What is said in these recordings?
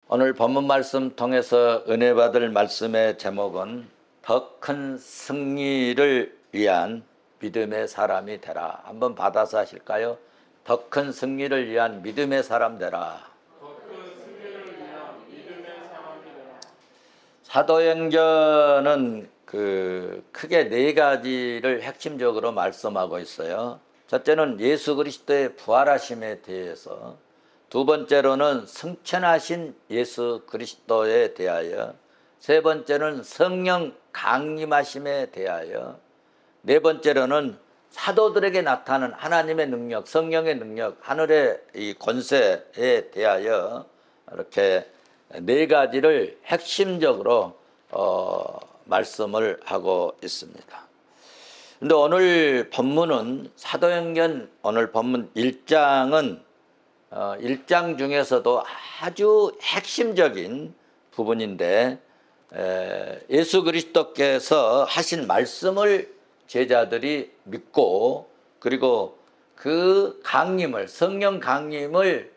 오늘 본문 말씀 통해서 은혜 받을 말씀의 제목은 더 큰 승리를 위한 믿음의 사람이 되라. 한번 받아서 하실까요? 더 큰 승리를 위한 믿음의 사람 되라. 사도행전은 크게 네 가지를 핵심적으로 말씀하고 있어요. 첫째는 예수 그리스도의 부활하심에 대해서, 두 번째로는 승천하신 예수 그리스도에 대하여, 세 번째는 성령 강림하심에 대하여, 네 번째로는 사도들에게 나타나는 하나님의 능력, 성령의 능력, 하늘의 이 권세에 대하여 이렇게 네 가지를 핵심적으로 말씀을 하고 있습니다. 그런데 오늘 본문은 사도행전 오늘 본문 1장은 1장 중에서도 아주 핵심적인 부분인데, 예수 그리스도께서 하신 말씀을 제자들이 믿고, 그리고 그 강림을, 성령 강림을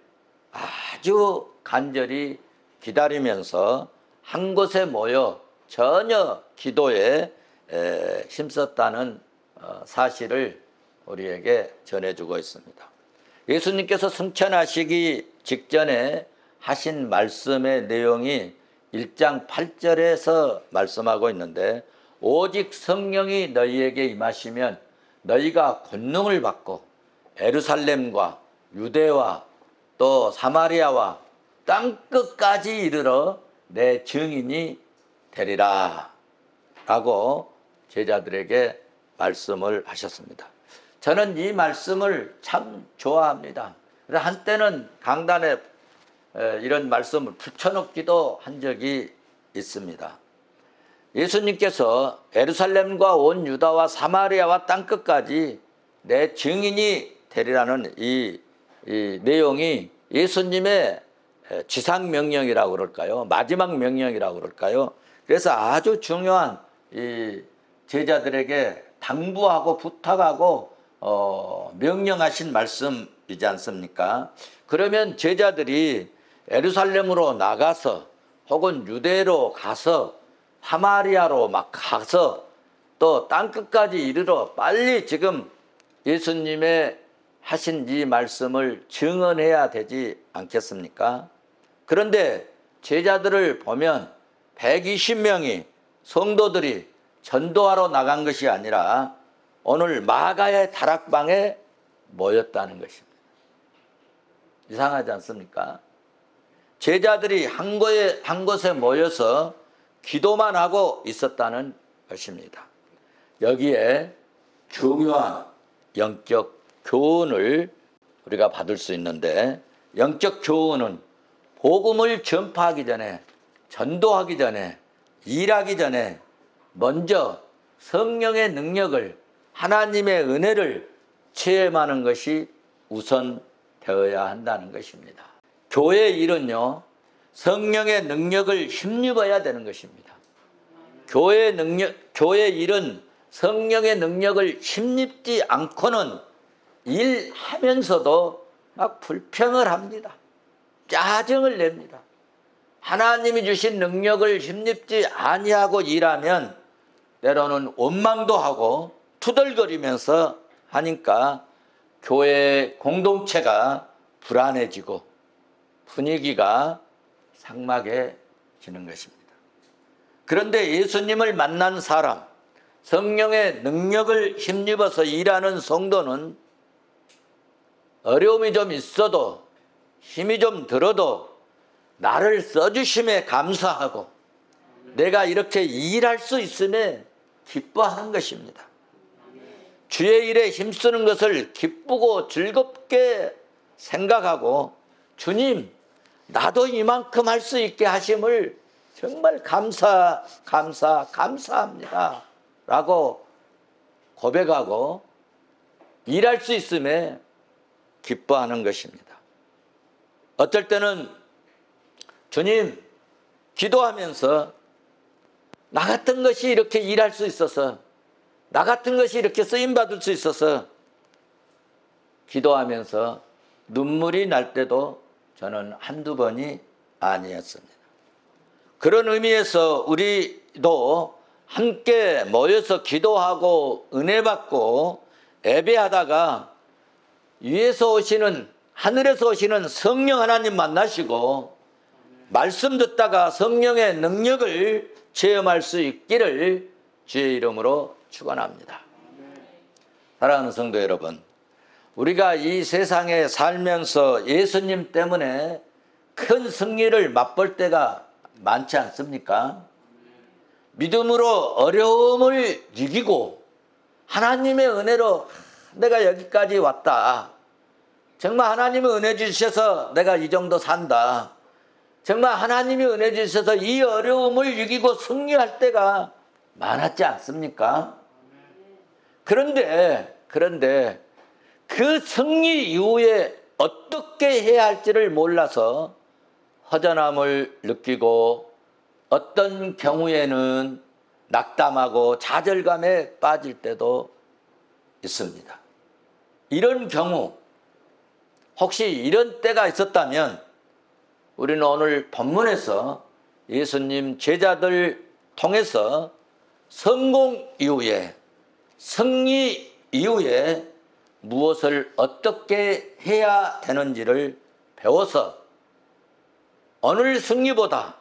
아주 간절히 기다리면서 한 곳에 모여 전혀 기도에 힘썼다는 사실을 우리에게 전해주고 있습니다. 예수님께서 승천하시기 직전에 하신 말씀의 내용이 1장 8절에서 말씀하고 있는데, 오직 성령이 너희에게 임하시면 너희가 권능을 받고 예루살렘과 유대와 또 사마리아와 땅끝까지 이르러 내 증인이 되리라 라고 제자들에게 말씀을 하셨습니다. 저는 이 말씀을 참 좋아합니다. 그래서 한때는 강단에 이런 말씀을 붙여놓기도 한 적이 있습니다. 예수님께서 예루살렘과 온 유다와 사마리아와 땅끝까지 내 증인이 되리라는 이 내용이 예수님의 지상명령이라고 그럴까요? 마지막 명령이라고 그럴까요? 그래서 아주 중요한 이 제자들에게 당부하고 부탁하고 명령하신 말씀이지 않습니까? 그러면 제자들이 예루살렘으로 나가서 혹은 유대로 가서 사마리아로 막 가서 또 땅끝까지 이르러 빨리 지금 예수님의 하신 이 말씀을 증언해야 되지 않겠습니까? 그런데 제자들을 보면 120명이 성도들이 전도하러 나간 것이 아니라 오늘 마가의 다락방에 모였다는 것입니다. 이상하지 않습니까? 제자들이 한 곳에 모여서 기도만 하고 있었다는 것입니다. 여기에 중요한 영적 교훈을 우리가 받을 수 있는데, 영적 교훈은 복음을 전파하기 전에, 전도하기 전에, 일하기 전에 먼저 성령의 능력을, 하나님의 은혜를 체험하는 것이 우선 되어야 한다는 것입니다. 교회의 일은요, 성령의 능력을 힘입어야 되는 것입니다. 교회의 일은 성령의 능력을 힘입지 않고는 일하면서도 막 불평을 합니다. 짜증을 냅니다. 하나님이 주신 능력을 힘입지 아니하고 일하면 때로는 원망도 하고 투덜거리면서 하니까 교회 공동체가 불안해지고 분위기가 삭막해지는 것입니다. 그런데 예수님을 만난 사람, 성령의 능력을 힘입어서 일하는 성도는 어려움이 좀 있어도, 힘이 좀 들어도 나를 써주심에 감사하고 내가 이렇게 일할 수 있음에 기뻐하는 것입니다. 주의 일에 힘쓰는 것을 기쁘고 즐겁게 생각하고, 주님, 나도 이만큼 할 수 있게 하심을 정말 감사합니다 라고 고백하고 일할 수 있음에 기뻐하는 것입니다. 어떨 때는 주님, 기도하면서 나 같은 것이 이렇게 일할 수 있어서, 나 같은 것이 이렇게 쓰임받을 수 있어서 기도하면서 눈물이 날 때도 저는 한두 번이 아니었습니다. 그런 의미에서 우리도 함께 모여서 기도하고 은혜 받고 예배하다가 위에서 오시는, 하늘에서 오시는 성령 하나님 만나시고 말씀 듣다가 성령의 능력을 체험할 수 있기를 주의 이름으로 축원합니다. 사랑하는 성도 여러분, 우리가 이 세상에 살면서 예수님 때문에 큰 승리를 맛볼 때가 많지 않습니까? 믿음으로 어려움을 이기고 하나님의 은혜로 내가 여기까지 왔다. 정말 하나님의 은혜 주셔서 내가 이 정도 산다. 정말 하나님이 은혜 주셔서 이 어려움을 이기고 승리할 때가 많았지 않습니까? 그런데 그 승리 이후에 어떻게 해야 할지를 몰라서 허전함을 느끼고 어떤 경우에는 낙담하고 좌절감에 빠질 때도 있습니다. 이런 경우, 혹시 이런 때가 있었다면 우리는 오늘 본문에서 예수님 제자들 통해서 성공 이후에, 승리 이후에 무엇을 어떻게 해야 되는지를 배워서 오늘 승리보다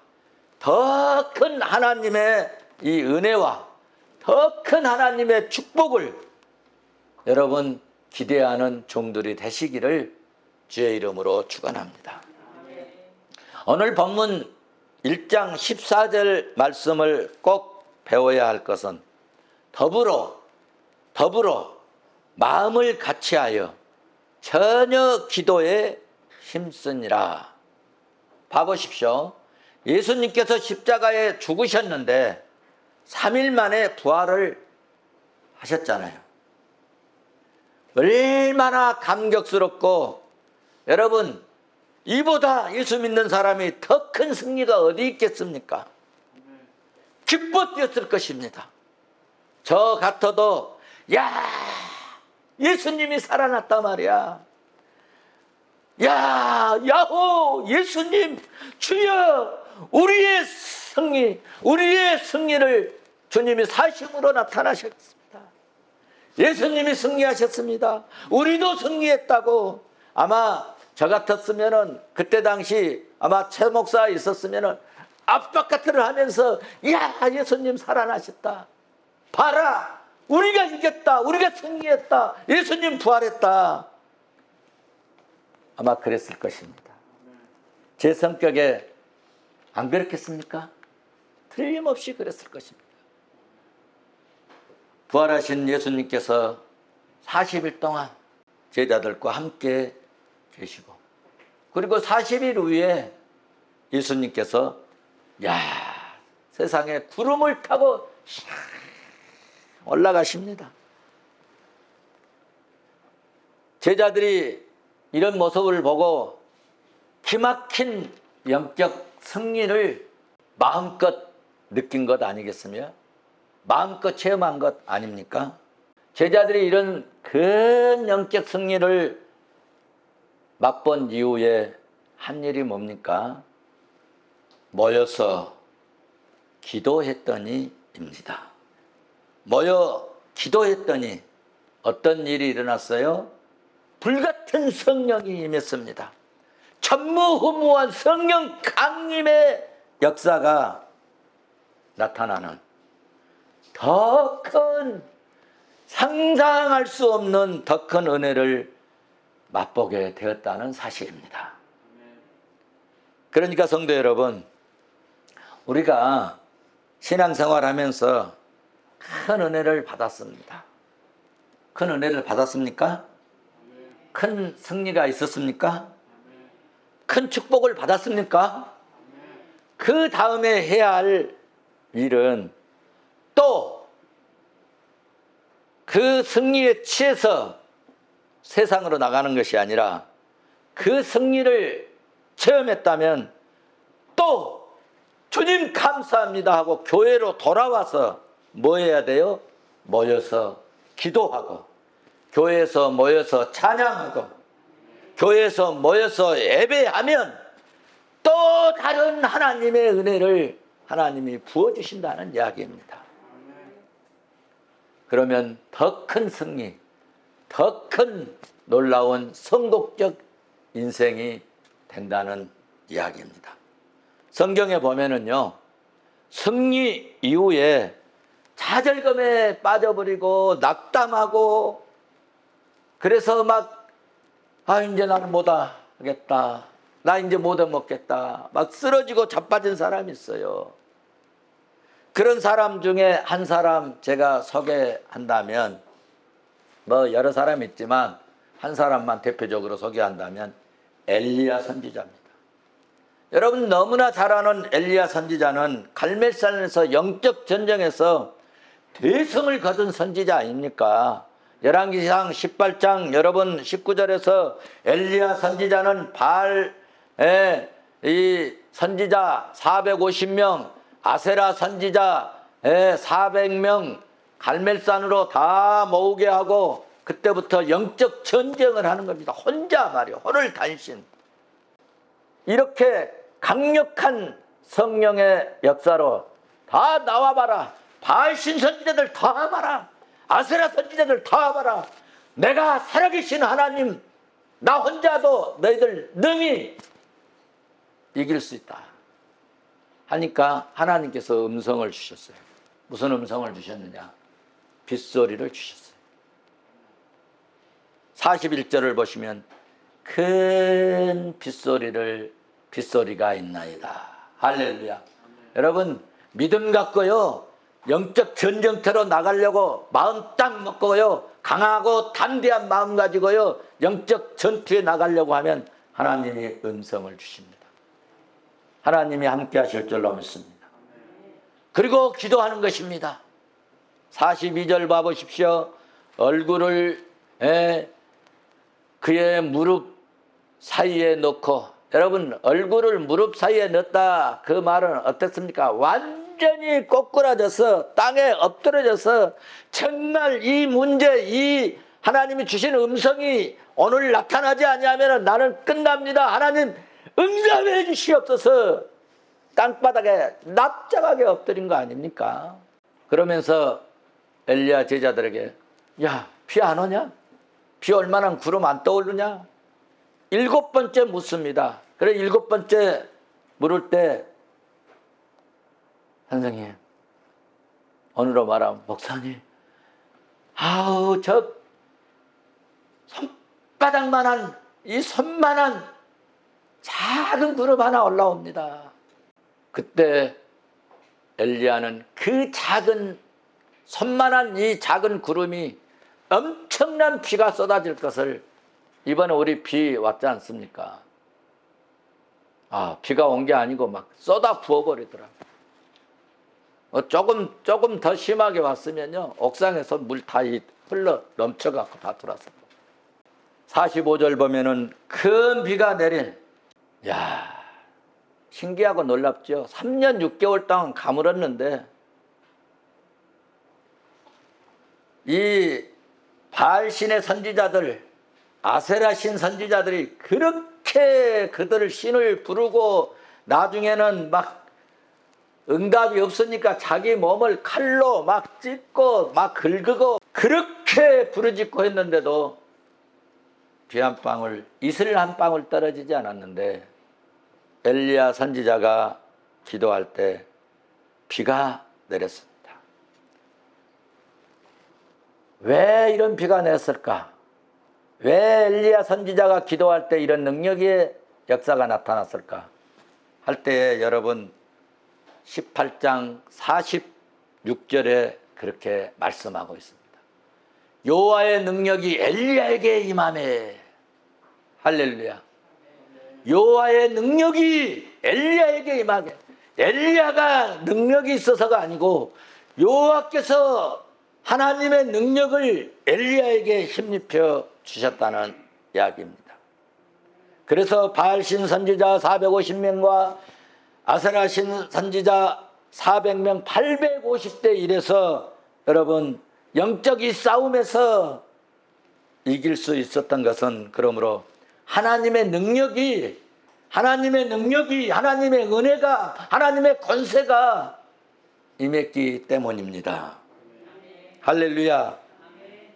더 큰 하나님의 이 은혜와 더 큰 하나님의 축복을 여러분 기대하는 종들이 되시기를 주의 이름으로 축원합니다. 오늘 본문 1장 14절 말씀을 꼭 배워야 할 것은 더불어 마음을 같이하여 전혀 기도에 힘쓰니라. 봐보십시오. 예수님께서 십자가에 죽으셨는데 3일 만에 부활을 하셨잖아요. 얼마나 감격스럽고, 여러분 이보다 예수 믿는 사람이 더 큰 승리가 어디 있겠습니까? 기뻐 뛰었을 것입니다. 저 같아도 야, 예수님이 살아났단 말이야. 야, 야호, 예수님, 주여, 우리의 승리를 주님이 사심으로 나타나셨습니다. 예수님이 승리하셨습니다. 우리도 승리했다고. 아마 저 같았으면은, 그때 당시 아마 최 목사 있었으면은 압박카트를 하면서 야, 예수님 살아나셨다. 봐라, 우리가 이겼다. 우리가 승리했다. 예수님 부활했다. 아마 그랬을 것입니다. 제 성격에 안 그렇겠습니까? 틀림없이 그랬을 것입니다. 부활하신 예수님께서 40일 동안 제자들과 함께 계시고, 그리고 40일 후에 예수님께서 세상에 구름을 타고 올라가십니다. 제자들이 이런 모습을 보고 기막힌 영적 승리를 마음껏 느낀 것 아니겠으며 마음껏 체험한 것 아닙니까? 제자들이 이런 큰 영적 승리를 맛본 이후에 한 일이 뭡니까? 모여서 기도했더니입니다. 모여 기도했더니 어떤 일이 일어났어요? 불같은 성령이 임했습니다. 전무후무한 성령 강림의 역사가 나타나는, 더 큰, 상상할 수 없는 더 큰 은혜를 맛보게 되었다는 사실입니다. 그러니까 성도 여러분, 우리가 신앙생활하면서 큰 은혜를 받았습니다. 큰 은혜를 받았습니까? 큰 승리가 있었습니까? 큰 축복을 받았습니까? 그 다음에 해야 할 일은 또 그 승리에 취해서 세상으로 나가는 것이 아니라 그 승리를 체험했다면 또 주님 감사합니다 하고 교회로 돌아와서 뭐 해야 돼요? 모여서 기도하고, 교회에서 모여서 찬양하고, 교회에서 모여서 예배하면 또 다른 하나님의 은혜를 하나님이 부어주신다는 이야기입니다. 그러면 더 큰 승리, 더 큰 놀라운 성공적 인생이 된다는 이야기입니다. 성경에 보면은요, 승리 이후에 좌절감에 빠져버리고 낙담하고, 그래서 이제 나는 못 하겠다, 나 이제 못 해먹겠다, 막 쓰러지고 자빠진 사람이 있어요. 그런 사람 중에 한 사람 제가 소개한다면, 여러 사람이 있지만 한 사람만 대표적으로 소개한다면 엘리야 선지자입니다. 여러분 너무나 잘 아는 엘리야 선지자는 갈멜산에서 영적 전쟁에서 대성을 거둔 선지자 아닙니까? 열왕기상 18장 여러분 19절에서 엘리야 선지자는 이 선지자 450명, 아세라 선지자 400명 갈멜산으로 다 모으게 하고 그때부터 영적 전쟁을 하는 겁니다. 혼자 말이요, 혼을 단신. 이렇게 강력한 성령의 역사로 다 나와봐라, 바알신 선지자들 다 와봐라, 아세라 선지자들 다 와봐라, 내가 살아계신 하나님, 나 혼자도 너희들 능히 이길 수 있다 하니까 하나님께서 음성을 주셨어요. 무슨 음성을 주셨느냐? 빗소리를 주셨어요. 41절을 보시면 큰 빗소리가 있나이다. 할렐루야. 여러분 믿음 갖고요, 영적 전쟁터로 나가려고 마음 딱 먹고요, 강하고 담대한 마음 가지고요, 영적 전투에 나가려고 하면 하나님이 음성을 주십니다. 하나님이 함께 하실 줄로 믿습니다. 그리고 기도하는 것입니다. 42절 봐보십시오. 얼굴을 그의 무릎 사이에 넣고, 여러분 얼굴을 무릎 사이에 넣었다, 그 말은 어떻습니까? 완전히 꼬꾸라져서 땅에 엎드려져서 정말 이 문제, 이 하나님이 주신 음성이 오늘 나타나지 아니하면 나는 끝납니다, 하나님 응답해 주시옵소서, 땅바닥에 납작하게 엎드린 거 아닙니까? 그러면서 엘리야 제자들에게, 야, 비 안 오냐? 비 올 만한 구름 안 떠오르냐? 7번째 묻습니다. 그래 7번째 물을 때, 선생님, 오늘로 말하면 목사님, 저 손바닥만한, 이 손만한 작은 구름 하나 올라옵니다. 그때 엘리야는 그 작은 손만한 이 작은 구름이 엄청난 비가 쏟아질 것을, 이번에 우리 비 왔지 않습니까? 비가 온 게 아니고 막 쏟아 부어버리더라고요. 조금 더 심하게 왔으면요, 옥상에서 물 다 흘러 넘쳐갖고 다 들어왔어요. 45절 보면은 큰 비가 내린, 신기하고 놀랍죠. 3년 6개월 동안 가물었는데 이 바알신의 선지자들, 아세라신 선지자들이 그렇게 그들을 신을 부르고, 나중에는 막 응답이 없으니까 자기 몸을 칼로 막 찢고 막 긁고 그렇게 부르짖고 했는데도 비 한 방울, 이슬 한 방울 떨어지지 않았는데 엘리야 선지자가 기도할 때 비가 내렸습니다. 왜 이런 비가 내렸을까? 왜 엘리야 선지자가 기도할 때 이런 능력의 역사가 나타났을까? 할 때에 여러분 18장 46절에 그렇게 말씀하고 있습니다. 여호와의 능력이 엘리야에게 임하매. 할렐루야. 여호와의 능력이 엘리야에게 임하게. 엘리야가 능력이 있어서가 아니고 여호와께서 하나님의 능력을 엘리야에게 힘입혀 주셨다는 이야기입니다. 그래서 바알신 선지자 450명과 아세라신 선지자 400명 850대 1에서 여러분 영적 이 싸움에서 이길 수 있었던 것은, 그러므로 하나님의 능력이 하나님의 능력이, 하나님의 은혜가, 하나님의 권세가 임했기 때문입니다. 할렐루야.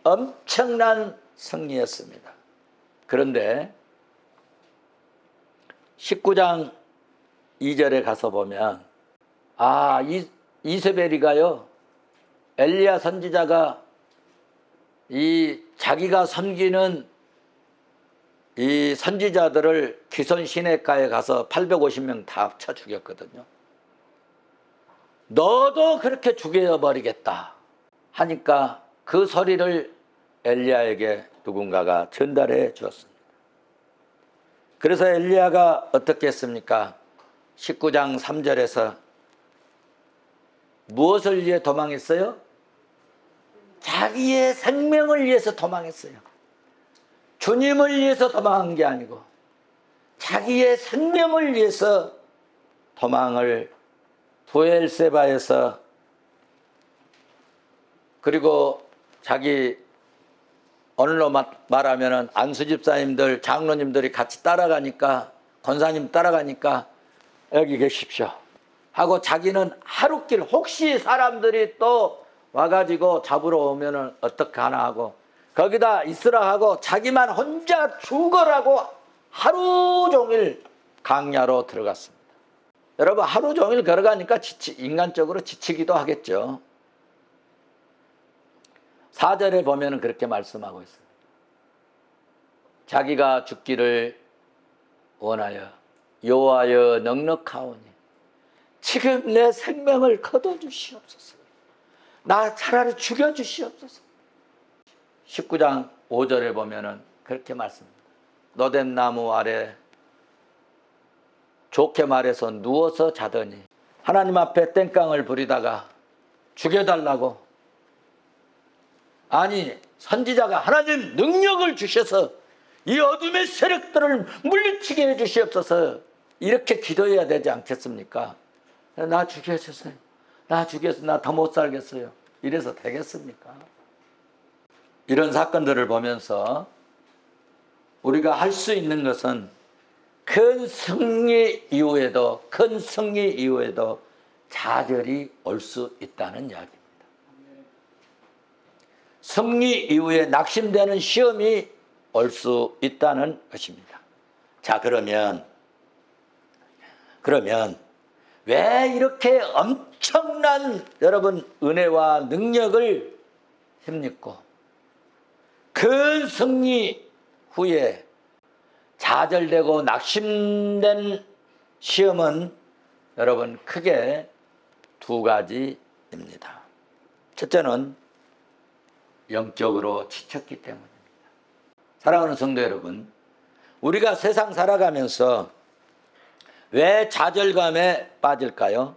엄청난 승리였습니다. 그런데 19장 2절에 가서 보면 이세벨이가요, 엘리야 선지자가 자기가 섬기는 이 선지자들을 기손 시내가에 가서 850명 다 합쳐 죽였거든요. 너도 그렇게 죽여버리겠다 하니까 그 소리를 엘리야에게 누군가가 전달해 주었습니다. 그래서 엘리야가 어떻게 했습니까? 19장 3절에서 무엇을 위해 도망했어요? 자기의 생명을 위해서 도망했어요. 주님을 위해서 도망한 게 아니고 자기의 생명을 위해서 도망을 부엘세바에서, 그리고 자기 오늘로 말하면 안수 집사님들, 장로님들이 같이 따라가니까, 권사님 따라가니까 여기 계십시오 하고 자기는 하루길, 혹시 사람들이 또 와가지고 잡으러 오면은 어떡하나 하고 거기다 있으라 하고 자기만 혼자 죽으라고 하루 종일 강야로 들어갔습니다. 여러분, 하루 종일 걸어가니까 인간적으로 지치기도 하겠죠. 4절에 보면 그렇게 말씀하고 있습니다. 자기가 죽기를 원하여 여호와여 넉넉하오니 지금 내 생명을 거둬주시옵소서. 나 차라리 죽여주시옵소서. 19장 5절에 보면 그렇게 말씀합니다. 노뎀나무 아래 좋게 말해서 누워서 자더니 하나님 앞에 땡깡을 부리다가 죽여달라고, 아니 선지자가 하나님 능력을 주셔서 이 어둠의 세력들을 물리치게 해주시옵소서 이렇게 기도해야 되지 않겠습니까? 나 죽여주세요. 나 죽여서 나 더 못 살겠어요. 이래서 되겠습니까? 이런 사건들을 보면서 우리가 할 수 있는 것은 큰 승리 이후에도 좌절이 올 수 있다는 이야기입니다. 승리 이후에 낙심되는 시험이 올 수 있다는 것입니다. 자, 그러면 왜 이렇게 엄청난 여러분 은혜와 능력을 힘입고 큰 승리 후에 좌절되고 낙심된 시험은 여러분 크게 두 가지입니다. 첫째는 영적으로 지쳤기 때문입니다. 사랑하는 성도 여러분, 우리가 세상 살아가면서 왜 좌절감에 빠질까요?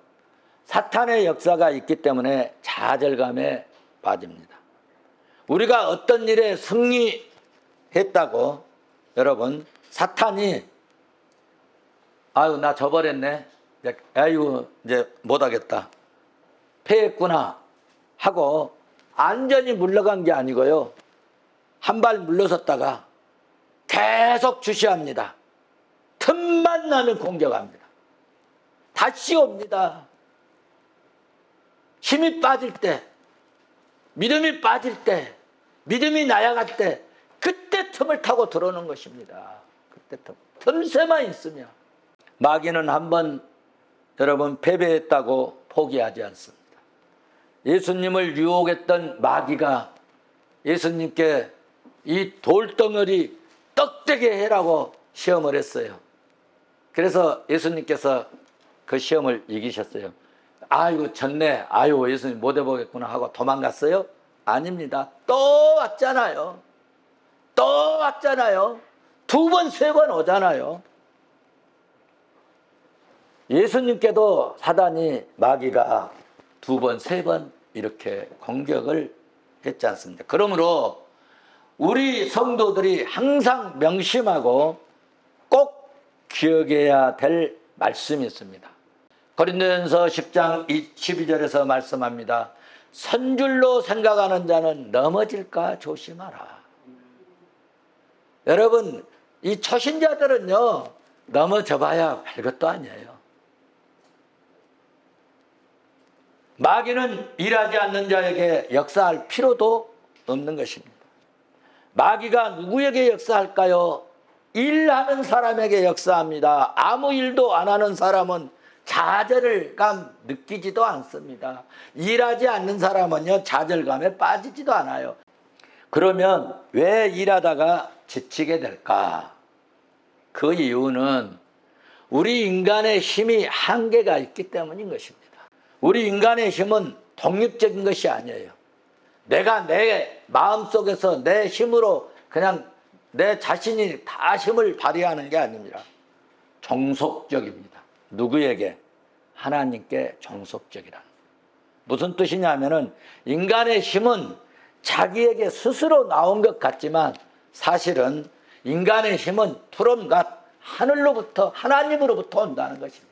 사탄의 역사가 있기 때문에 좌절감에 빠집니다. 우리가 어떤 일에 승리했다고 여러분, 사탄이 아유 나 져버렸네, 아유 이제 못하겠다, 패했구나 하고 안전히 물러간 게 아니고요, 한 발 물러섰다가 계속 주시합니다. 틈만 나면 공격합니다. 다시 옵니다. 힘이 빠질 때, 믿음이 빠질 때, 믿음이 나약할 때 그때 틈을 타고 들어오는 것입니다. 그때 틈새만 있으면. 마귀는 한번 여러분 패배했다고 포기하지 않습니다. 예수님을 유혹했던 마귀가 예수님께 이 돌덩어리 떡되게 해라고 시험을 했어요. 그래서 예수님께서 그 시험을 이기셨어요. 아이고 졌네, 아유 예수님 못 해보겠구나 하고 도망갔어요? 아닙니다. 또 왔잖아요. 두 번, 세 번 오잖아요. 예수님께도 사단이, 마귀가 두 번, 세 번 이렇게 공격을 했지 않습니까? 그러므로 우리 성도들이 항상 명심하고 꼭 기억해야 될 말씀이 있습니다. 고린도전서 10장 12절에서 말씀합니다. 선줄로 생각하는 자는 넘어질까 조심하라. 여러분, 이 초신자들은요, 넘어져 봐야 별것도 아니에요. 마귀는 일하지 않는 자에게 역사할 필요도 없는 것입니다. 마귀가 누구에게 역사할까요? 일하는 사람에게 역사합니다. 아무 일도 안 하는 사람은 좌절감 느끼지도 않습니다. 일하지 않는 사람은요, 좌절감에 빠지지도 않아요. 그러면 왜 일하다가 지치게 될까? 그 이유는 우리 인간의 힘이 한계가 있기 때문인 것입니다. 우리 인간의 힘은 독립적인 것이 아니에요. 내가 내 마음속에서 내 힘으로 그냥 내 자신이 다 힘을 발휘하는 게 아닙니다. 종속적입니다. 누구에게? 하나님께 종속적이라. 무슨 뜻이냐면은 인간의 힘은 자기에게 스스로 나온 것 같지만 사실은 인간의 힘은 푸른갓 하늘로부터 하나님으로부터 온다는 것입니다.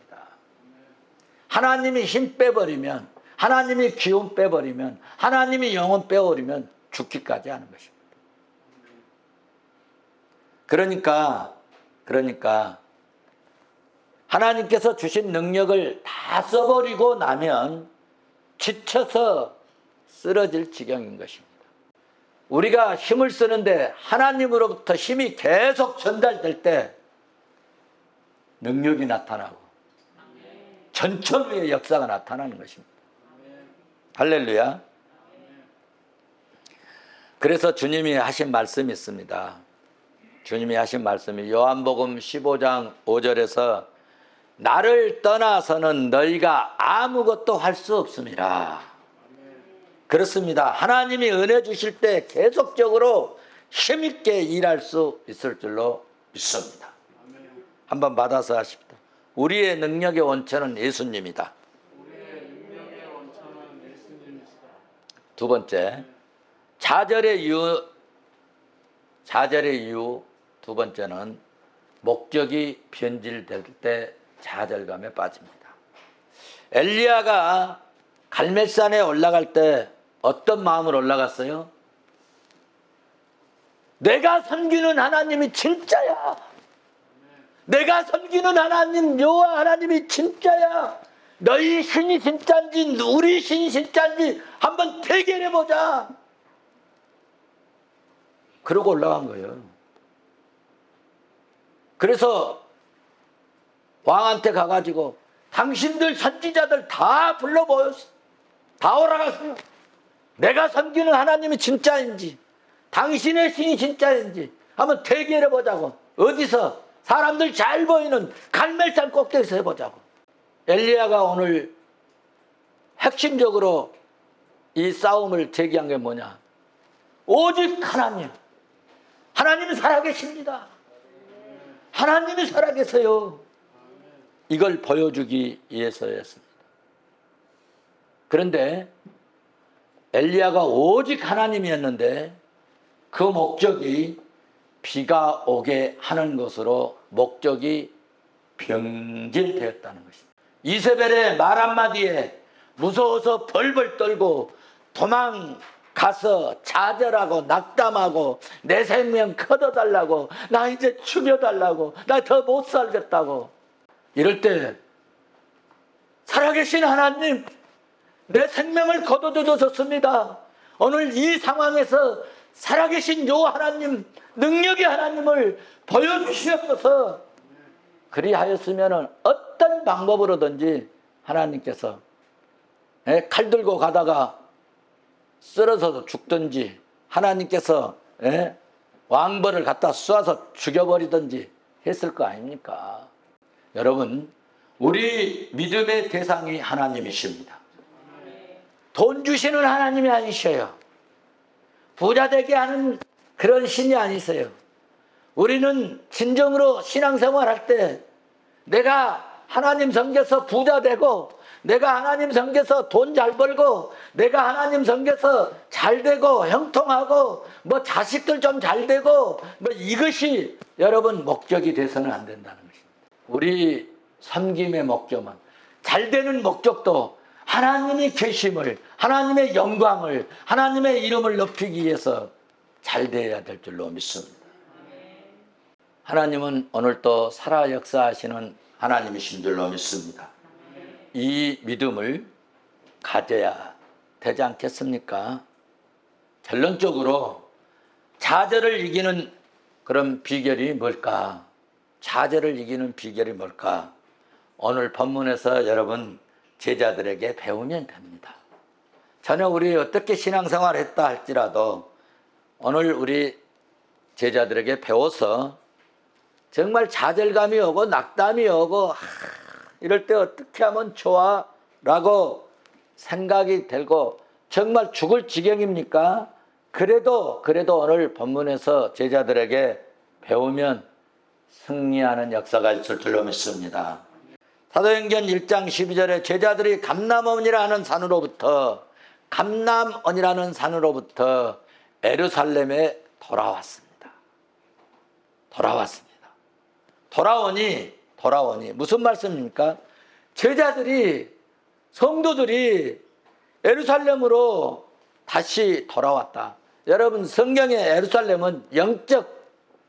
하나님이 힘 빼버리면, 하나님이 기운 빼버리면, 하나님이 영혼 빼버리면 죽기까지 하는 것입니다. 그러니까 하나님께서 주신 능력을 다 써버리고 나면 지쳐서 쓰러질 지경인 것입니다. 우리가 힘을 쓰는데 하나님으로부터 힘이 계속 전달될 때 능력이 나타나고 전천후의 역사가 나타나는 것입니다. 할렐루야. 그래서 주님이 하신 말씀이 있습니다. 주님이 하신 말씀이 요한복음 15장 5절에서 나를 떠나서는 너희가 아무것도 할 수 없습니다. 그렇습니다. 하나님이 은혜 주실 때 계속적으로 힘있게 일할 수 있을 줄로 믿습니다. 한번 받아서 하십시다. 우리의 능력의 원천은 예수님이다. 두 번째, 좌절의 이유 두 번째는 목적이 변질될 때 좌절감에 빠집니다. 엘리야가 갈멜산에 올라갈 때 어떤 마음으로 올라갔어요? 내가 섬기는 하나님이 진짜야. 내가 섬기는 하나님 여호와 하나님이 진짜야. 너희 신이 진짜인지 우리 신이 진짜인지 한번 대결해보자. 그러고 올라간 거예요. 그래서 왕한테 가가지고 당신들 선지자들 다 불러 모였어. 다 오라갔어요. 내가 섬기는 하나님이 진짜인지 당신의 신이 진짜인지 한번 대결해보자고. 어디서? 사람들 잘 보이는 갈멜산 꼭대기에서 해보자고. 엘리야가 오늘 핵심적으로 이 싸움을 제기한 게 뭐냐? 오직 하나님. 하나님이 살아계십니다. 하나님이 살아계세요. 이걸 보여주기 위해서였습니다. 그런데 엘리야가 오직 하나님이었는데 그 목적이 비가 오게 하는 것으로 목적이 변질되었다는 것입니다. 이세벨의 말 한마디에 무서워서 벌벌 떨고 도망가서 좌절하고 낙담하고 내 생명 커져달라고 나 이제 죽여달라고 나 더 못 살겠다고 이럴 때 살아계신 하나님 내 생명을 거둬주셨습니다. 오늘 이 상황에서 살아계신 요 하나님 능력의 하나님을 보여주시옵소서. 그리하였으면 어떤 방법으로든지 하나님께서 칼 들고 가다가 쓰러져서 죽든지 하나님께서 왕벌을 갖다 쏘아서 죽여버리든지 했을 거 아닙니까? 여러분, 우리 믿음의 대상이 하나님이십니다. 돈 주시는 하나님이 아니셔요. 부자 되게 하는 그런 신이 아니세요. 우리는 진정으로 신앙생활 할 때 내가 하나님 섬겨서 부자 되고 내가 하나님 섬겨서 돈 잘 벌고 내가 하나님 섬겨서 잘 되고 형통하고 뭐 자식들 좀 잘 되고 뭐 이것이 여러분 목적이 돼서는 안 된다는 것입니다. 우리 섬김의 목적은 잘 되는 목적도 하나님의 계심을 하나님의 영광을 하나님의 이름을 높이기 위해서 잘 되어야 될 줄로 믿습니다. 하나님은 오늘 또 살아 역사하시는 하나님이신 줄로 믿습니다. 이 믿음을 가져야 되지 않겠습니까? 결론적으로 좌절을 이기는 그런 비결이 뭘까? 좌절을 이기는 비결이 뭘까? 오늘 본문에서 여러분 제자들에게 배우면 됩니다. 전혀 우리 어떻게 신앙생활을 했다 할지라도 오늘 우리 제자들에게 배워서 정말 좌절감이 오고 낙담이 오고 이럴 때 어떻게 하면 좋아? 라고 생각이 들고 정말 죽을 지경입니까? 그래도 오늘 본문에서 제자들에게 배우면 승리하는 역사가 있을 줄로 믿습니다. 사도행전 1장 12절에 제자들이 감람원이라는 산으로부터 예루살렘에 돌아왔습니다. 돌아오니 무슨 말씀입니까? 제자들이 성도들이 예루살렘으로 다시 돌아왔다. 여러분 성경의 예루살렘은 영적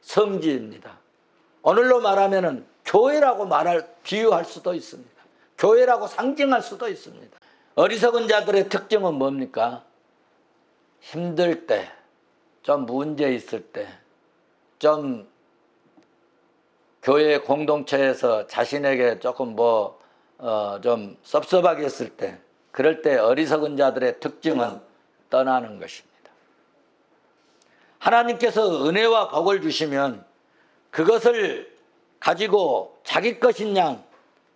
성지입니다. 오늘로 말하면 교회라고 비유할 수도 있습니다. 교회라고 상징할 수도 있습니다. 어리석은 자들의 특징은 뭡니까? 힘들 때, 좀 문제 있을 때, 좀 교회 공동체에서 자신에게 조금 좀 섭섭하게 했을 때, 그럴 때 어리석은 자들의 특징은 떠나는 것입니다. 하나님께서 은혜와 복을 주시면 그것을 가지고 자기 것인 양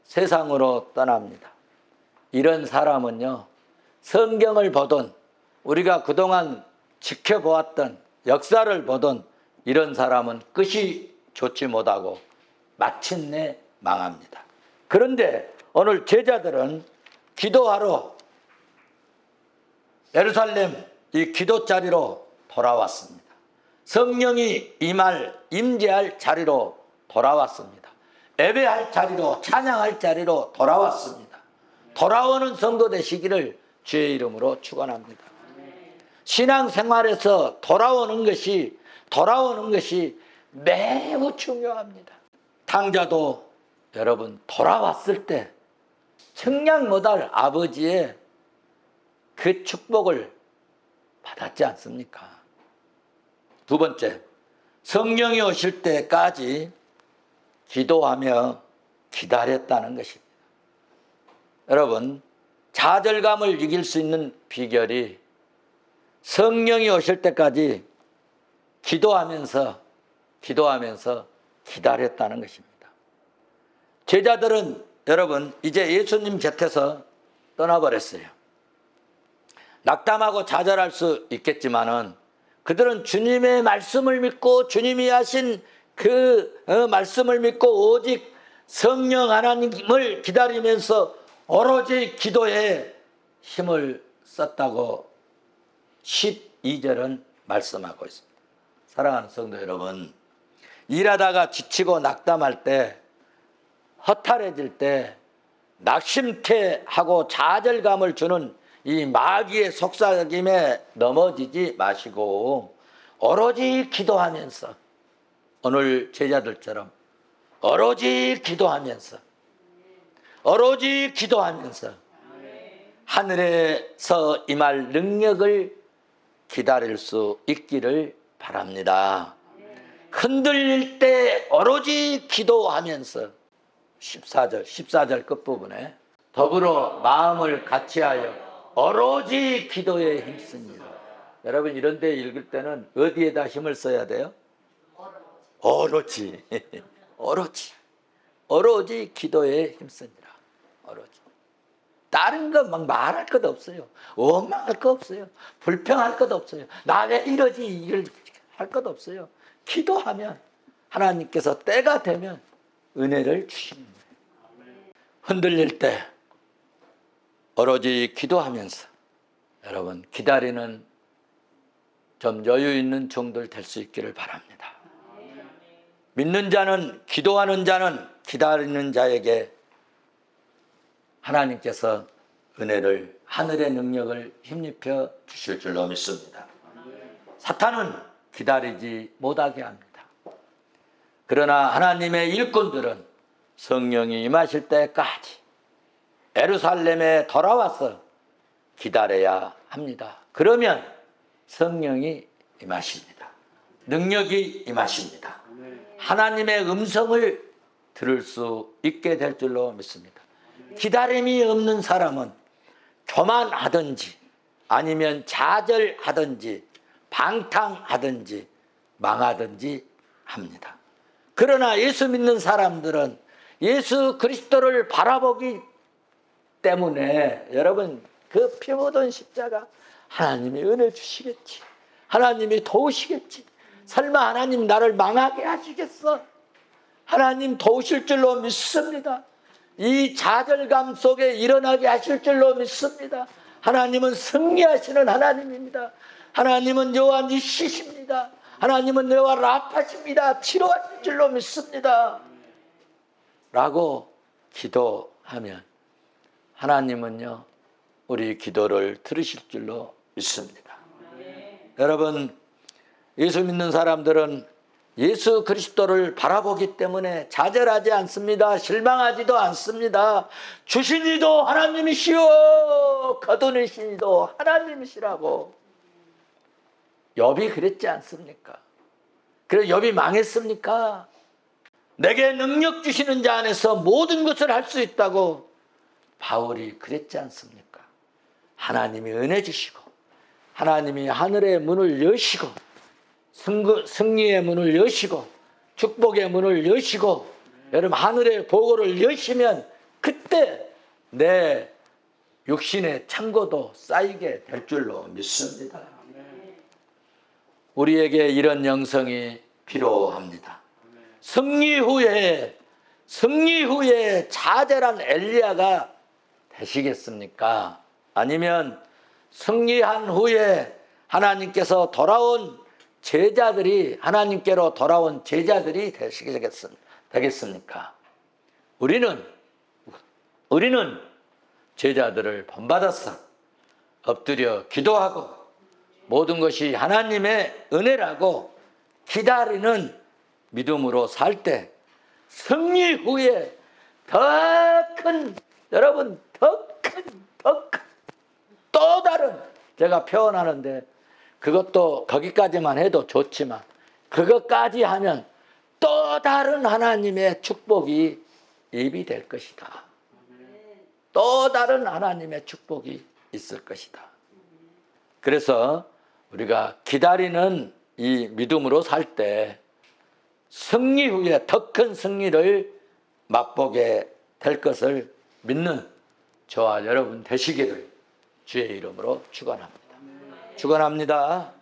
세상으로 떠납니다. 이런 사람은요, 성경을 보던 우리가 그동안 지켜보았던 역사를 보던 이런 사람은 끝이 좋지 못하고 마침내 망합니다. 그런데 오늘 제자들은 기도하러 예루살렘 이 기도 자리로 돌아왔습니다. 성령이 임재할 자리로 돌아왔습니다. 예배할 자리로, 찬양할 자리로 돌아왔습니다. 돌아오는 성도 되시기를 주의 이름으로 축원합니다. 신앙생활에서 돌아오는 것이 매우 중요합니다. 탕자도 여러분 돌아왔을 때 청량 못할 아버지의 그 축복을 받았지 않습니까? 두 번째, 성령이 오실 때까지 기도하며 기다렸다는 것입니다. 여러분, 좌절감을 이길 수 있는 비결이 성령이 오실 때까지 기도하면서 기다렸다는 것입니다. 제자들은 여러분 이제 예수님 곁에서 떠나버렸어요. 낙담하고 좌절할 수 있겠지만은 그들은 주님의 말씀을 믿고 주님이 하신 그 말씀을 믿고 오직 성령 하나님을 기다리면서 오로지 기도에 힘을 썼다고 12절은 말씀하고 있습니다. 사랑하는 성도 여러분, 일하다가 지치고 낙담할 때, 허탈해질 때, 낙심태하고 좌절감을 주는 이 마귀의 속삭임에 넘어지지 마시고 오로지 기도하면서, 오늘 제자들처럼 오로지 기도하면서 하늘에서 임할 능력을 기다릴 수 있기를 바랍니다. 흔들릴 때 오로지 기도하면서 14절 끝부분에 더불어 마음을 같이하여 오로지 기도에 힘씁니다. 여러분 이런 데 읽을 때는 어디에다 힘을 써야 돼요? 오로지 기도에 힘씁니다. 오로지. 다른 거 막 말할 것 없어요. 원망할 것 없어요. 불평할 것 없어요. 나 왜 이러지? 이걸 할 것 없어요. 기도하면 하나님께서 때가 되면 은혜를 주시는 거예요. 흔들릴 때 오로지 기도하면서 여러분 기다리는 좀 여유 있는 종들 될 수 있기를 바랍니다. 믿는 자는, 기도하는 자는, 기다리는 자에게 하나님께서 은혜를, 하늘의 능력을 힘입혀 주실 줄로 믿습니다. 사탄은 기다리지 못하게 합니다. 그러나 하나님의 일꾼들은 성령이 임하실 때까지 예루살렘에 돌아와서 기다려야 합니다. 그러면 성령이 임하십니다. 능력이 임하십니다. 하나님의 음성을 들을 수 있게 될 줄로 믿습니다. 기다림이 없는 사람은 교만하든지 아니면 좌절하든지 방탕하든지 망하든지 합니다. 그러나 예수 믿는 사람들은 예수 그리스도를 바라보기 때문에 여러분 그 피 묻은 십자가 하나님이 은혜 주시겠지. 하나님이 도우시겠지. 설마 하나님 나를 망하게 하시겠어? 하나님 도우실 줄로 믿습니다. 이 좌절감 속에 일어나게 하실 줄로 믿습니다. 하나님은 승리하시는 하나님입니다. 하나님은 여호와 니시십니다. 하나님은 여호와 라파십니다. 치료하실 줄로 믿습니다. 라고 기도하면 하나님은요 우리 기도를 들으실 줄로 믿습니다. 여러분 예수 믿는 사람들은 예수 그리스도를 바라보기 때문에 좌절하지 않습니다. 실망하지도 않습니다. 주신 이도 하나님이시오 거두신 이도 하나님이시라고. 욥이 그랬지 않습니까? 그래 욥이 망했습니까? 내게 능력 주시는 자 안에서 모든 것을 할 수 있다고 바울이 그랬지 않습니까? 하나님이 은혜 주시고 하나님이 하늘의 문을 여시고 승리의 문을 여시고 축복의 문을 여시고 여러분 하늘의 보고를 여시면 그때 내 육신의 창고도 쌓이게 될 줄로 믿습니다. 우리에게 이런 영성이 필요합니다. 승리 후에 좌절한 엘리야가 되시겠습니까? 아니면 승리한 후에 하나님께서 돌아온 제자들이 하나님께로 돌아온 제자들이 되겠습니까? 우리는 제자들을 본받아서 엎드려 기도하고 모든 것이 하나님의 은혜라고 기다리는 믿음으로 살 때 승리 후에 여러분 더 큰 또 다른 제가 표현하는데 그것도 거기까지만 해도 좋지만 그것까지 하면 또 다른 하나님의 축복이 예비될 것이다. 또 다른 하나님의 축복이 있을 것이다. 그래서 우리가 기다리는 이 믿음으로 살 때 승리 후에 더 큰 승리를 맛보게 될 것을 믿는 저와 여러분 되시기를 주의 이름으로 축원합니다. 축원합니다.